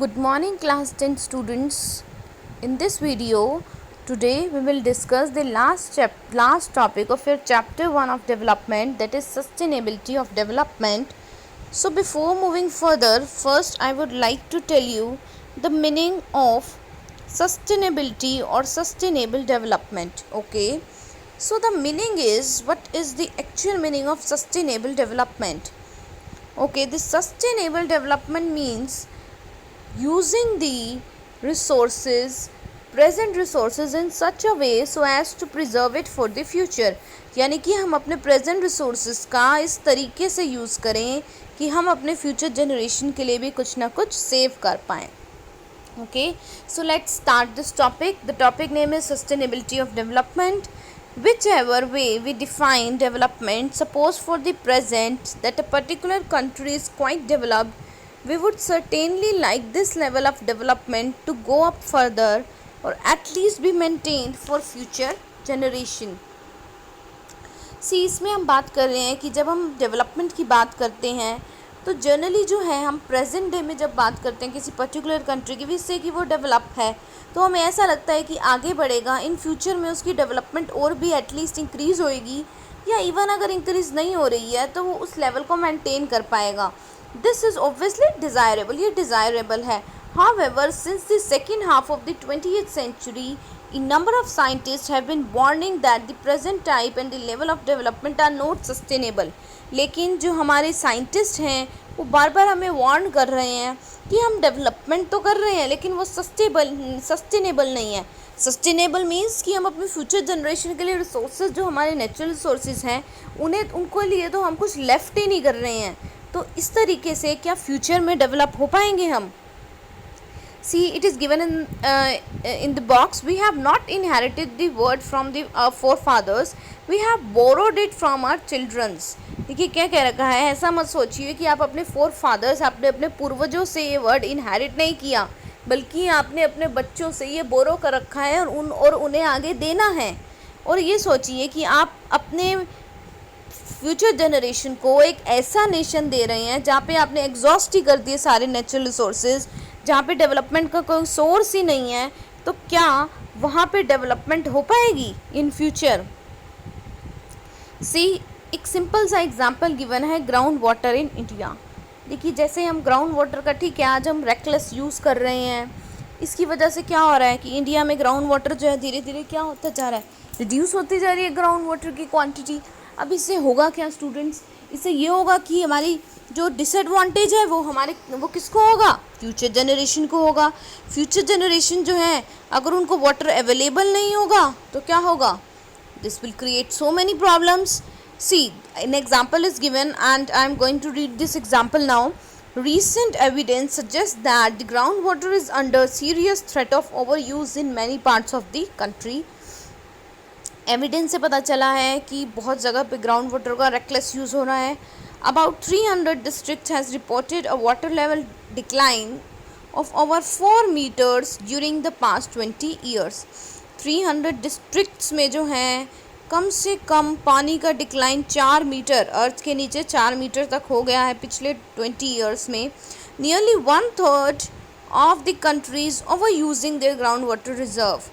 Good morning class 10 students. In this video today we will discuss the last topic of your chapter 1 of development, that is sustainability of development. So before moving further, first I would like to tell you the meaning of sustainability or sustainable development. Okay, so the meaning is, what is the actual meaning of sustainable development? Okay, the sustainable development means using the resources, present resources in such a way so as to preserve it for the future. यानी कि हम अपने present resources का इस तरीके से use करें कि हम अपने फ्यूचर जनरेशन के लिए भी कुछ ना कुछ सेव कर पाएँ. Okay, so let's start this topic. The topic name is sustainability of development. Whichever way we define development, suppose for the present that a particular country is quite developed, we would certainly like this level of development to go up further or at least be maintained for future generation. सी इसमें हम बात कर रहे हैं कि जब हम development की बात करते हैं तो जनरली जो है हम प्रेजेंट डे में जब बात करते हैं किसी पर्टिकुलर कंट्री की, जिससे कि वो डेवलप है, तो हमें ऐसा लगता है कि आगे बढ़ेगा, इन फ्यूचर में उसकी डेवलपमेंट और भी एटलीस्ट इंक्रीज़ होएगी, या इवन अगर इंक्रीज़ नहीं हो रही है तो वो उस लेवल को मेंटेन कर पाएगा. दिस इज़ ऑब्वियसली डिज़ायरेबल, ये डिज़ायरेबल है. However, since the second half of the 20th century, a number of scientists have been warning that the present type and the level of development are not sustainable. लेकिन जो हमारे scientist हैं वो बार बार हमें warn कर रहे हैं कि हम डेवलपमेंट तो कर रहे हैं लेकिन वो सस्टेनेबल नहीं है. सस्टेनेबल मीन्स कि हम अपने फ्यूचर जनरेशन के लिए रिसोर्सेज, जो हमारे नेचुरल रिसोर्सेज हैं, उनको लिए तो हम कुछ लेफ्ट ही नहीं कर रहे हैं. तो इस तरीके से क्या फ्यूचर में डेवलप हो पाएंगे हम? See, it is given in the box. We have not inherited the word from the forefathers. We have borrowed it from our childrens. देखिए क्या कह रखा है, ऐसा मत सोचिए कि आप अपने forefathers, आपने अपने पूर्वजों से ये वर्ड इनहेरिट नहीं किया, बल्कि आपने अपने बच्चों से ये बोरो कर रखा है और उन्हें आगे देना है. और ये सोचिए कि आप अपने फ्यूचर जनरेशन को एक ऐसा नेशन दे रहे हैं जहाँ पे आपने एग्जॉस्ट ही कर दिए सारे नेचुरल रिसोर्सेज, जहाँ पे डेवलपमेंट का कोई सोर्स ही नहीं है. तो क्या वहाँ पे डेवलपमेंट हो पाएगी इन फ्यूचर? सी, एक सिंपल सा एग्जांपल गिवन है ग्राउंड वाटर इन इंडिया. देखिए जैसे हम ग्राउंड वाटर का, ठीक है, आज हम रेकलेस यूज़ कर रहे हैं, इसकी वजह से क्या हो रहा है कि इंडिया में ग्राउंड वाटर जो है धीरे धीरे क्या होता जा रहा है, रिड्यूस होती जा रही है ग्राउंड वाटर की क्वांटिटी. अब इससे होगा क्या स्टूडेंट्स? इससे ये होगा कि हमारी जो डिसएडवांटेज है वो किसको होगा? फ्यूचर जनरेशन को होगा. फ्यूचर जनरेशन जो है अगर उनको वाटर अवेलेबल नहीं होगा तो क्या होगा? This will create so many problems. See, an example is given and I am going to read this example now. Recent evidence suggests that the groundwater is under serious threat of overuse in many parts of the country. Evidence से पता चला है कि बहुत जगह पे ground water का reckless use हो रहा है. About 300 districts has reported a water level decline of over 4 meters during the past 20 years. 300 districts में जो हैं कम से कम पानी का डिक्लाइन 4 मीटर, अर्थ के नीचे 4 मीटर तक हो गया है पिछले 20 years में. Nearly 1/3 of the countries overusing their groundwater reserve.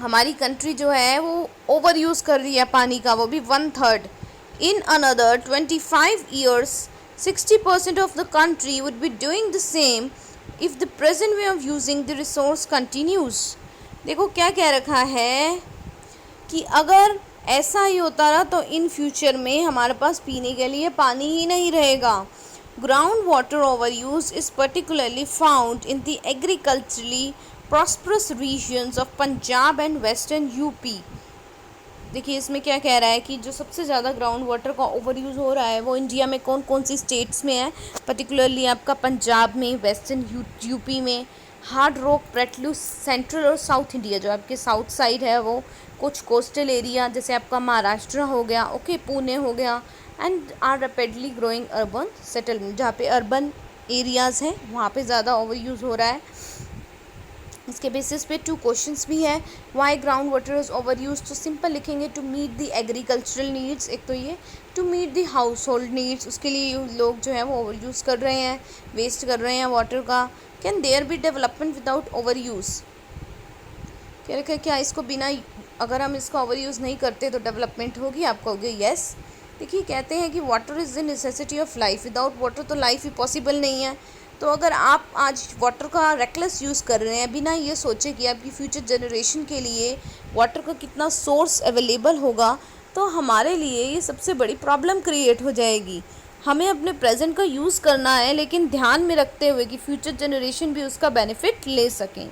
हमारी कंट्री जो है वो ओवर यूज़ कर रही है पानी का, वो भी 1/3. In another 25 years, 60% of the country would be doing the same if the present way of using the resource continues. देखो क्या कह रखा है कि अगर ऐसा ही होता रहा तो इन फ्यूचर में हमारे पास पीने के लिए पानी ही नहीं रहेगा. Ground water over use is particularly found in the agriculturally prosperous regions of Punjab and western UP. देखिए इसमें क्या कह रहा है कि जो सबसे ज़्यादा ग्राउंड वाटर का ओवर यूज़ हो रहा है वो इंडिया में कौन कौन सी स्टेट्स में है, पर्टिकुलरली आपका पंजाब में, वेस्टर्न यूपी में, हार्ड रॉक प्लेट्यूज, सेंट्रल और साउथ इंडिया, जो आपके साउथ साइड है वो, कुछ कोस्टल एरिया जैसे आपका महाराष्ट्र हो गया, ओके, पुणे हो गया, and are rapidly growing urban settlement, जहाँ पे अर्बन एरियाज़ हैं वहाँ पे ज़्यादा ओवर यूज़ हो रहा है. इसके बेसिस पे 2 क्वेश्चंस भी है। Why ground water is over use, तो सिंपल लिखेंगे to meet the agricultural needs, एक तो ये to meet the household needs, उसके लिए लोग जो है वो ओवर यूज़ कर रहे हैं, वेस्ट कर रहे हैं वाटर का। Can there be development without over use, कह रखे क्या इसको बिना, अगर हम इसका ओवर यूज़ नहीं करते तो डेवलपमेंट होगी, आप कहोगे यस। देखिए कहते हैं कि water is the necessity of life, without water तो लाइफ ही पॉसिबल नहीं है। तो अगर आप आज वाटर का रेकलेस यूज़ कर रहे हैं बिना ये सोचे कि आपकी फ्यूचर जनरेशन के लिए वाटर का कितना सोर्स अवेलेबल होगा, तो हमारे लिए ये सबसे बड़ी प्रॉब्लम क्रिएट हो जाएगी। हमें अपने प्रेजेंट का यूज़ करना है, लेकिन ध्यान में रखते हुए कि फ्यूचर जनरेशन भी उसका बेनिफिट ले सकें।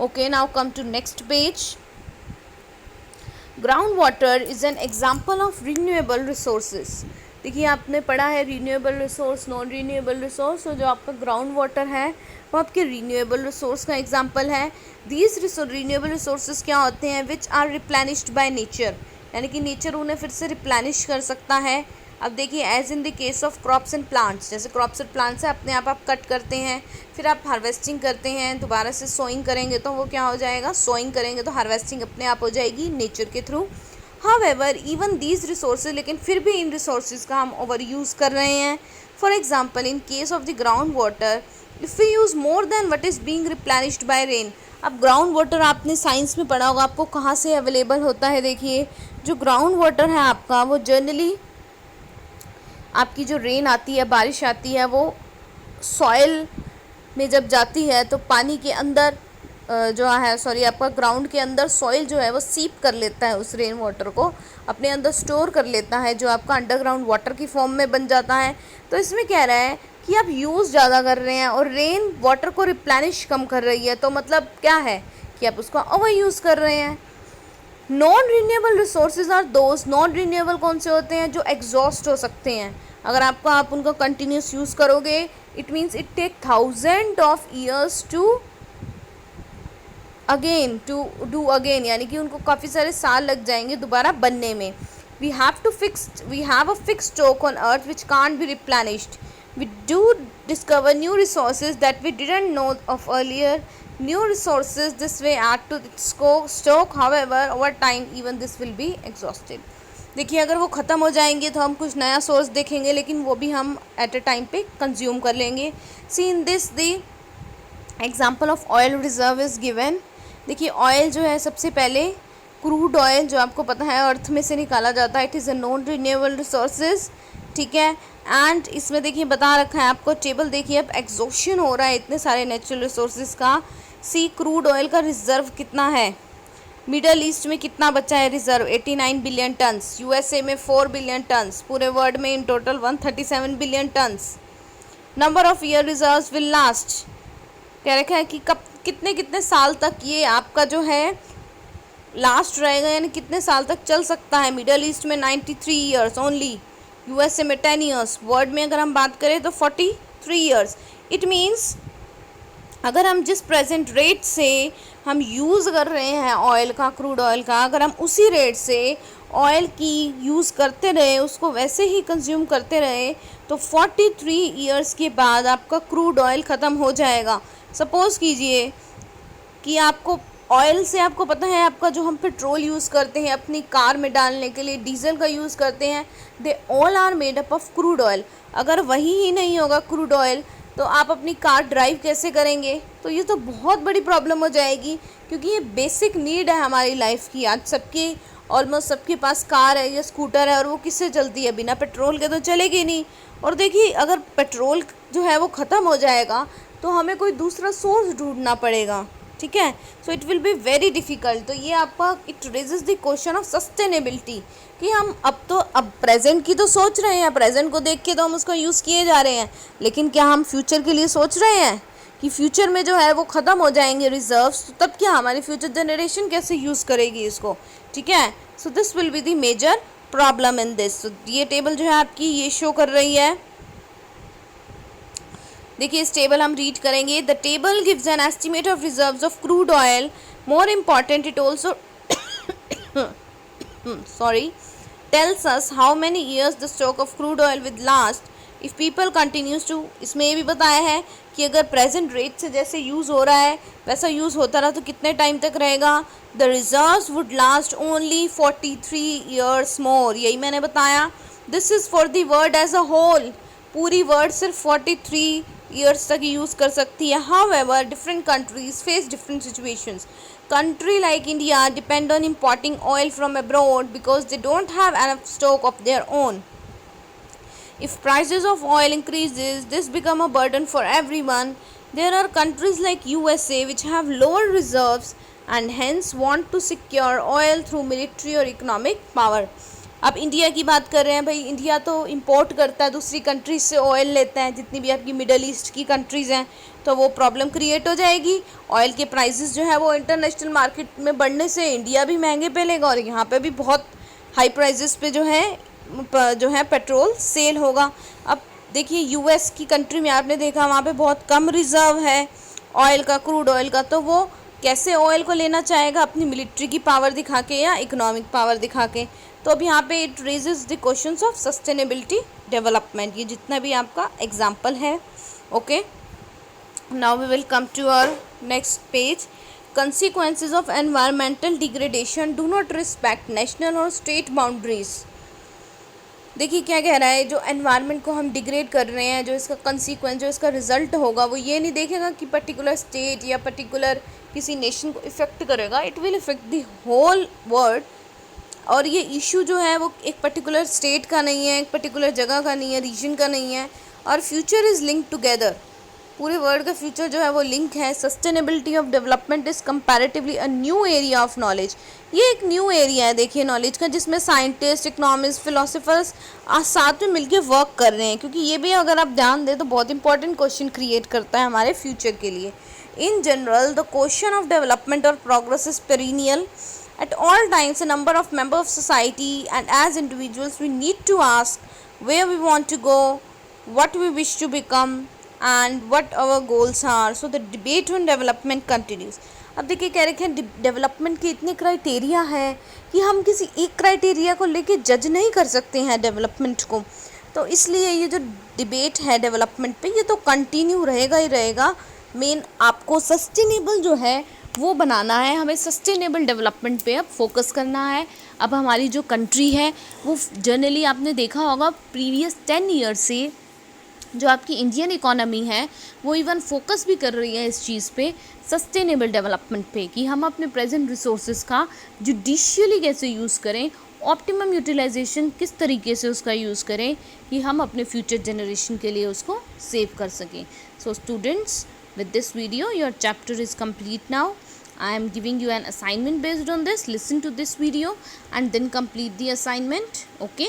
Okay, now come to next page. Ground water is an example of renewable resources. देखिए आपने पढ़ा है renewable resource, non renewable resource, और जो आपका ग्राउंड वाटर है वो आपके रीन्यूएबल रिसोर्स का एग्जांपल है। दीज रीन्यूएबल रिसोर्सेज क्या होते हैं? Which are replenished by nature, यानी कि नेचर उन्हें फिर से रिप्लेनिश कर सकता है। अब देखिए as in the case of crops and plants, जैसे क्रॉप्स एंड प्लांट्स है अपने आप कट करते हैं, फिर आप हार्वेस्टिंग करते हैं, दोबारा से सोइंग करेंगे तो वो क्या हो जाएगा, सोइंग करेंगे तो हार्वेस्टिंग अपने आप हो जाएगी नेचर के through. However even these resources, लेकिन फिर भी इन रिसोर्सेज का हम ओवर यूज़ कर रहे हैं। For example in case of the ground water, if we use more than what is being replenished by rain. अब ग्राउंड वाटर आपने साइंस में पढ़ा होगा, आपको कहाँ से अवेलेबल होता है। देखिए जो ग्राउंड वाटर है आपका, वो जनरली आपकी जो रेन आती है, बारिश आती है, वो सॉइल में जब जाती है तो पानी के अंदर जो है आपका ग्राउंड के अंदर सॉइल जो है वो सीप कर लेता है, उस रेन वाटर को अपने अंदर स्टोर कर लेता है, जो आपका अंडरग्राउंड वाटर की फॉर्म में बन जाता है। तो इसमें कह रहा है कि आप यूज़ ज़्यादा कर रहे हैं और रेन वाटर को रिप्लेनिश कम कर रही है, तो मतलब क्या है कि आप उसका ओवर यूज़ कर रहे हैं। Non renewable resources are those, non renewable कौन से होते हैं? जो एग्जॉस्ट हो सकते हैं। अगर आप उनका कंटिन्यूस यूज़ करोगे, it means it take thousand of years to do again, यानी कि उनको काफ़ी सारे साल लग जाएंगे दोबारा बनने में। We have a fixed stock on earth which can't be replenished. We do discover new resources that we didn't know of earlier. New resources this way add to stock, however over time even this will be exhausted. देखिए अगर वो ख़त्म हो जाएंगे तो हम कुछ नया सोर्स देखेंगे, लेकिन वो भी हम एट अ टाइम पे कंज्यूम कर लेंगे। See in this the example of oil reserve is given. देखिए ऑयल जो है, सबसे पहले क्रूड ऑयल जो आपको पता है अर्थ में से निकाला जाता है, it is a non renewable resources, ठीक है। एंड इसमें देखिए बता रखा है आपको टेबल, देखिए अब एग्जॉशन हो रहा है इतने सारे नेचुरल रिसोर्सेज का। सी क्रूड ऑयल का रिजर्व कितना है, मिडल ईस्ट में कितना बचा है रिजर्व, 89 बिलियन टन्स, यूएसए में 4 बिलियन टन्स, पूरे वर्ल्ड में in total 137 billion turns. Number of year reserves will last, कह रखा है कि कब कितने साल तक ये आपका जो है लास्ट रहेगा, यानी कितने साल तक चल सकता है। मिडल ईस्ट में 93 ईयर्स ओनली, यूएसए में 10 ईयर्स, वर्ल्ड में अगर हम बात करें तो 43 ईयर्स। इट मीन्स अगर हम जिस प्रेजेंट रेट से हम यूज़ कर रहे हैं ऑयल का, क्रूड ऑयल का, अगर हम उसी रेट से ऑयल की यूज़ करते रहे, उसको वैसे ही कंज्यूम करते रहे, तो 43 ईयर्स के बाद आपका क्रूड ऑयल ख़त्म हो जाएगा। सपोज़ कीजिए कि आपको ऑयल से, आपको पता है आपका जो हम पेट्रोल यूज़ करते हैं अपनी कार में डालने के लिए, डीजल का यूज़ करते हैं, they all are made up of crude oil. अगर वही ही नहीं होगा क्रूड ऑयल, तो आप अपनी कार ड्राइव कैसे करेंगे? तो ये तो बहुत बड़ी प्रॉब्लम हो जाएगी, क्योंकि ये बेसिक नीड है हमारी लाइफ की। आज सबके ऑलमोस्ट सबके पास कार है या स्कूटर है, और वो किससे चलती है? बिना पेट्रोल के तो चलेगी नहीं। और देखिए अगर पेट्रोल जो है वो ख़त्म हो जाएगा तो हमें कोई दूसरा सोर्स ढूंढना पड़ेगा, ठीक है। So it will be very difficult. तो ये आपका it raises the question of sustainability, कि हम अब प्रेजेंट की तो सोच रहे हैं, प्रेजेंट को देख के तो हम उसको यूज़ किए जा रहे हैं, लेकिन क्या हम फ्यूचर के लिए सोच रहे हैं कि फ्यूचर में जो है वो ख़त्म हो जाएंगे रिजर्व्स, तो तब क्या हमारी फ्यूचर जनरेशन कैसे यूज़ करेगी इसको, ठीक है। So this will be the major problem in this. तो ये टेबल जो है आपकी ये शो कर रही है। देखिए इस टेबल हम रीड करेंगे। The table gives an estimate of reserves of crude oil. More important, it also tells us how many years the stock of crude oil will last. If people continues to, इसमें ये भी बताया है कि अगर present rate से जैसे use हो रहा है वैसा यूज़ होता रहा तो कितने टाइम तक रहेगा, the reserves would last only 43 years more, यही मैंने बताया। This is for the world as a whole, पूरी वर्ल्ड सिर्फ 43 ईयर्स तक यूज़ कर सकती है। However different countries face different situations. Country like India depend on importing oil from abroad because they don't have enough stock of their own. If prices of oil increases, this become a burden for everyone. There are countries like USA which have lower reserves and hence want to secure oil through military or economic power. अब India की बात कर रहे हैं भाई, India तो import करता है दूसरी कंट्रीज से, ऑयल लेता है, जितनी भी आपकी मिडल ईस्ट की कंट्रीज़ हैं, तो वो प्रॉब्लम क्रिएट हो जाएगी। ऑयल के प्राइसेस जो है वो इंटरनेशनल मार्केट में बढ़ने से इंडिया भी महंगे पे लेगा और यहाँ पे भी बहुत हाई प्राइसेस पे जो है पेट्रोल सेल होगा। अब देखिए यूएस की कंट्री में आपने देखा वहाँ पे बहुत कम रिज़र्व है ऑयल का, क्रूड ऑयल का, तो वो कैसे ऑयल को लेना चाहेगा, अपनी मिलिट्री की पावर दिखा के या इकोनॉमिक पावर दिखा के। तो अब यहाँ पे it raises the questions of sustainability development, ये जितना भी आपका एग्जाम्पल है। Okay, now we will come to our next page. consequences of environmental degradation do not respect national और स्टेट बाउंड्रीज। देखिए क्या कह रहा है, जो एनवायरनमेंट को हम डिग्रेड कर रहे हैं, जो इसका कंसीक्वेंस, जो इसका रिजल्ट होगा, वो ये नहीं देखेगा कि पर्टिकुलर स्टेट या पर्टिकुलर किसी नेशन को इफ़ेक्ट करेगा, it will effect the whole world. और ये इशू जो है वो एक पर्टिकुलर स्टेट का नहीं है, एक पर्टिकुलर जगह का नहीं है, रीजन का नहीं है, और फ्यूचर इज़ लिंक टुगेदर, पूरे वर्ल्ड का फ्यूचर जो है वो लिंक है। Sustainability of development is comparatively a new area of knowledge, ये एक न्यू एरिया है देखिए नॉलेज का, जिसमें साइंटिस्ट, इकोनॉमिस्ट, फिलोसफर्स साथ में मिलकर वर्क कर रहे हैं, क्योंकि ये भी अगर आप ध्यान दें तो बहुत इंपॉर्टेंट क्वेश्चन क्रिएट करता है हमारे फ्यूचर के लिए। In general the question of development और progress is perennial at all times. A number of members of society and as individuals we need to ask where we want to go, what we wish to become and what our goals are. So the debate on development continues. अब देखिए कह रखे हैं development के इतने criteria हैं कि हम किसी एक क्राइटेरिया को लेके जज नहीं कर सकते हैं डेवलपमेंट को, तो इसलिए ये जो डिबेट है डेवलपमेंट पे ये तो कंटिन्यू रहेगा ही रहेगा। मेन आपको सस्टेनेबल जो है वो बनाना है, हमें सस्टेनेबल डेवलपमेंट पे अब फोकस करना है। अब हमारी जो कंट्री है वो जनरली आपने देखा होगा प्रीवियस 10 ईयर से जो आपकी इंडियन इकोनॉमी है वो इवन फोकस भी कर रही है इस चीज़ पे, सस्टेनेबल डेवलपमेंट पे, कि हम अपने प्रेजेंट रिसोर्सेज का जुडिशियली कैसे यूज़ करें, ऑप्टिमम यूटिलाइजेशन किस तरीके से उसका यूज़ करें कि हम अपने फ्यूचर जनरेशन के लिए उसको सेव कर सकें। So students, with this video your chapter is complete now. I am giving you an assignment based on this. Listen to this video and then complete the assignment. Okay.